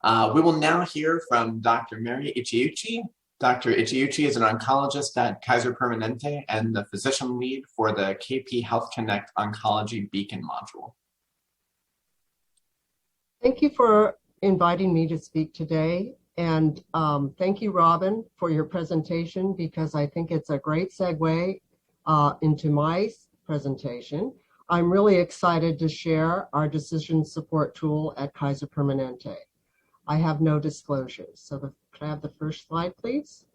We will now hear from Dr. Mary Ichiuji. Dr. Ichiuji is an oncologist at Kaiser Permanente and the physician lead for the KP Health Connect Oncology Beacon module. Thank you for inviting me to speak today. And thank you, Robin, for your presentation, because I think it's a great segue into my presentation. I'm really excited to share our decision support tool at Kaiser Permanente. I have no disclosures. So can I have the first slide, please?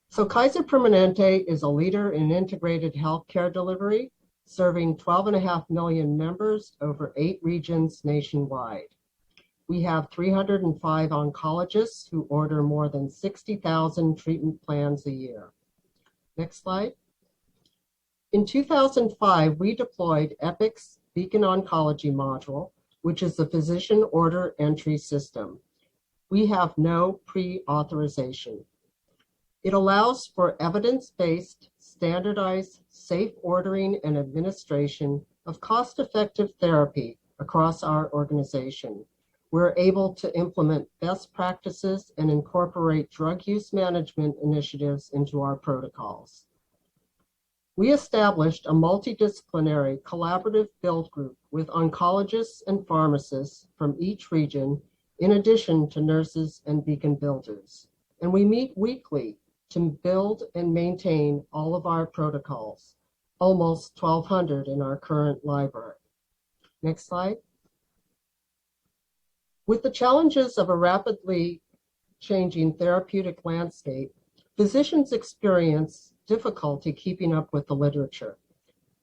So Kaiser Permanente is a leader in integrated healthcare delivery, serving 12.5 million members over 8 regions nationwide. We have 305 oncologists who order more than 60,000 treatment plans a year. Next slide. In 2005, we deployed Epic's Beacon Oncology module, which is the physician order entry system. We have no pre-authorization. It allows for evidence-based, standardized, safe ordering and administration of cost-effective therapy across our organization. We're able to implement best practices and incorporate drug use management initiatives into our protocols. We established a multidisciplinary collaborative build group with oncologists and pharmacists from each region, in addition to nurses and beacon builders. And we meet weekly to build and maintain all of our protocols, almost 1,200 in our current library. Next slide. With the challenges of a rapidly changing therapeutic landscape, physicians experience difficulty keeping up with the literature.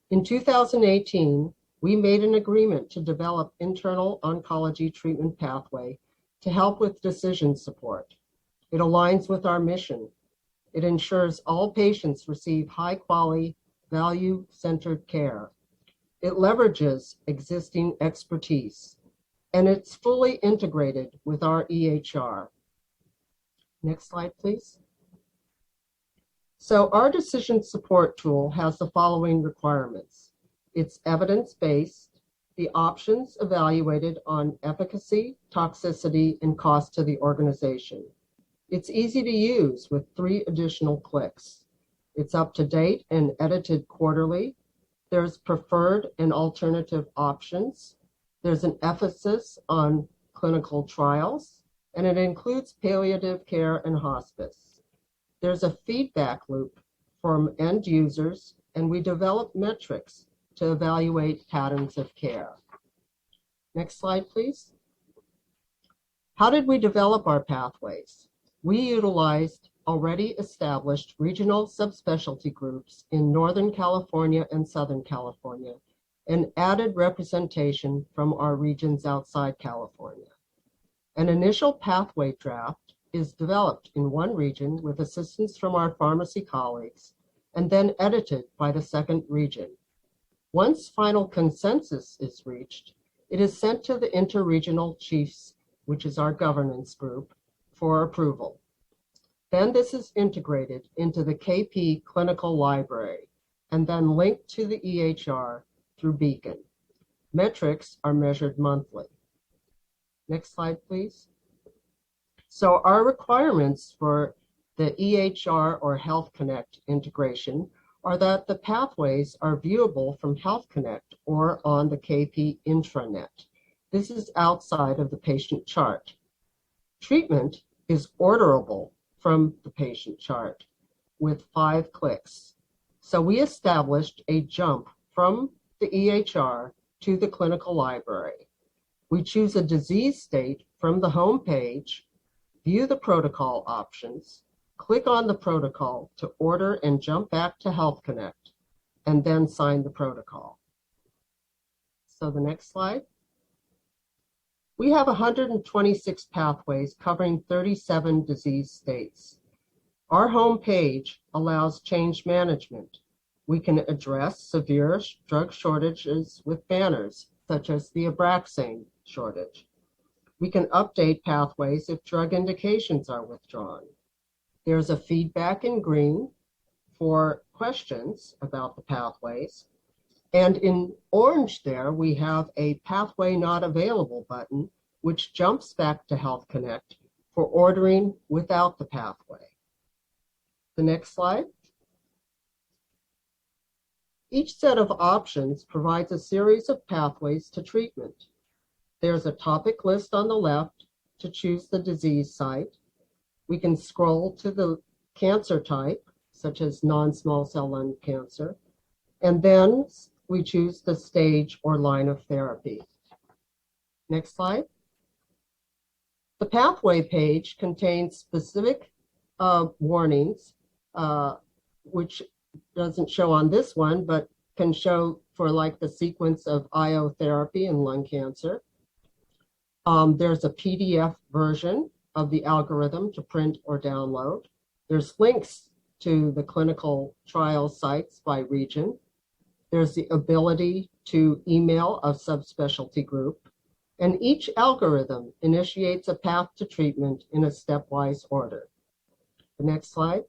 In 2018, we made an agreement to develop internal oncology treatment pathway to help with decision support. It aligns with our mission. It ensures all patients receive high-quality, value-centered care. It leverages existing expertise, and it's fully integrated with our EHR. Next slide, please. So our decision support tool has the following requirements. It's evidence-based, the options evaluated on efficacy, toxicity, and cost to the organization. It's easy to use with 3 additional clicks. It's up to date and edited quarterly. There's preferred and alternative options. There's an emphasis on clinical trials, and it includes palliative care and hospice. There's a feedback loop from end users, and we develop metrics to evaluate patterns of care. Next slide, please. How did we develop our pathways? We utilized already established regional subspecialty groups in Northern California and Southern California, and added representation from our regions outside California. An initial pathway draft is developed in one region with assistance from our pharmacy colleagues, and then edited by the second region. Once final consensus is reached, it is sent to the interregional chiefs, which is our governance group, for approval. Then this is integrated into the KP clinical library, and then linked to the EHR through Beacon. Metrics are measured monthly. Next slide, please. So our requirements for the EHR or Health Connect integration are that the pathways are viewable from Health Connect or on the KP intranet. This is outside of the patient chart. Treatment is orderable from the patient chart with 5 clicks. So we established a jump from the EHR to the clinical library. We choose a disease state from the home page, view the protocol options, click on the protocol to order and jump back to Health Connect, and then sign the protocol. So the next slide. We have 126 pathways covering 37 disease states. Our home page allows change management. We can address severe drug shortages with banners, such as the Abraxane shortage. We can update pathways if drug indications are withdrawn. There's a feedback in green for questions about the pathways. And in orange there, we have a pathway not available button which jumps back to Health Connect for ordering without the pathway. The next slide. Each set of options provides a series of pathways to treatment. There's a topic list on the left to choose the disease site. We can scroll to the cancer type, such as non-small cell lung cancer, and then we choose the stage or line of therapy. Next slide. The pathway page contains specific warnings, which doesn't show on this one, but can show for like the sequence of IO therapy in lung cancer. There's a PDF version of the algorithm to print or download. There's links to the clinical trial sites by region. There's the ability to email a subspecialty group. And each algorithm initiates a path to treatment in a stepwise order. The next slide.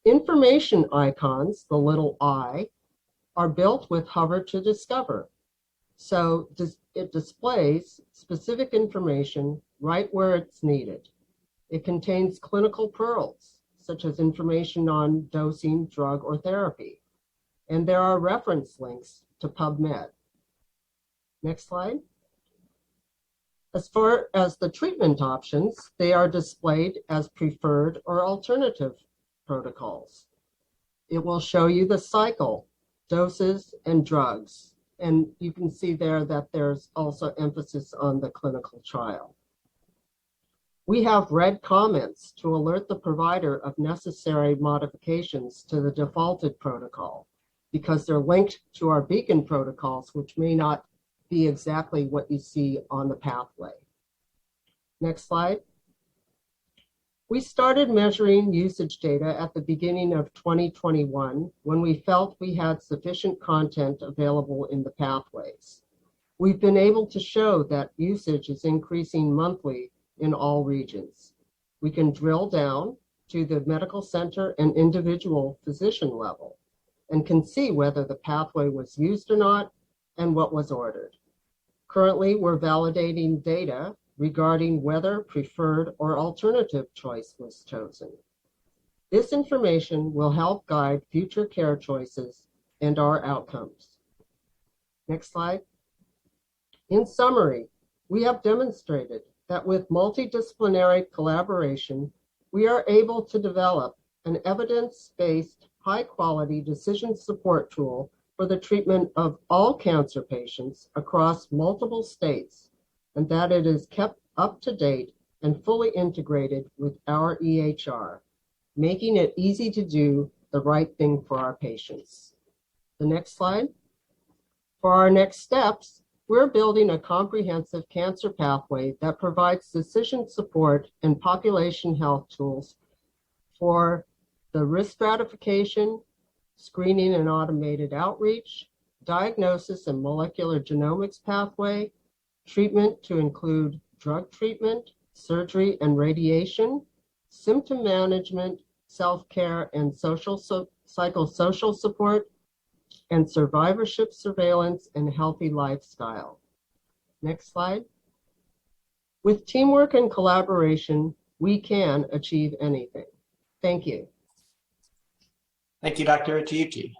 Information icons, the little I, are built with Hover to Discover. So it displays specific information right where it's needed. It contains clinical pearls, such as information on dosing, drug, or therapy. And there are reference links to PubMed. Next slide. As far as the treatment options, they are displayed as preferred or alternative protocols. It will show you the cycle, doses, and drugs. And you can see there that there's also emphasis on the clinical trial. We have red comments to alert the provider of necessary modifications to the defaulted protocol because they're linked to our beacon protocols, which may not be exactly what you see on the pathway. Next slide. We started measuring usage data at the beginning of 2021 when we felt we had sufficient content available in the pathways. We've been able to show that usage is increasing monthly in all regions. We can drill down to the medical center and individual physician level and can see whether the pathway was used or not and what was ordered. Currently, we're validating data regarding whether preferred or alternative choice was chosen. This information will help guide future care choices and our outcomes. Next slide. In summary, we have demonstrated that with multidisciplinary collaboration, we are able to develop an evidence-based, high-quality decision support tool for the treatment of all cancer patients across multiple states, and that it is kept up to date and fully integrated with our EHR, making it easy to do the right thing for our patients. The next slide. For our next steps, we're building a comprehensive cancer pathway that provides decision support and population health tools for the risk stratification, screening and automated outreach, diagnosis and molecular genomics pathway, treatment to include drug treatment, surgery and radiation, symptom management, self-care and psychosocial support, and survivorship surveillance and healthy lifestyle. Next slide. With teamwork and collaboration, we can achieve anything. Thank you. Thank you, Dr. Ichiuji.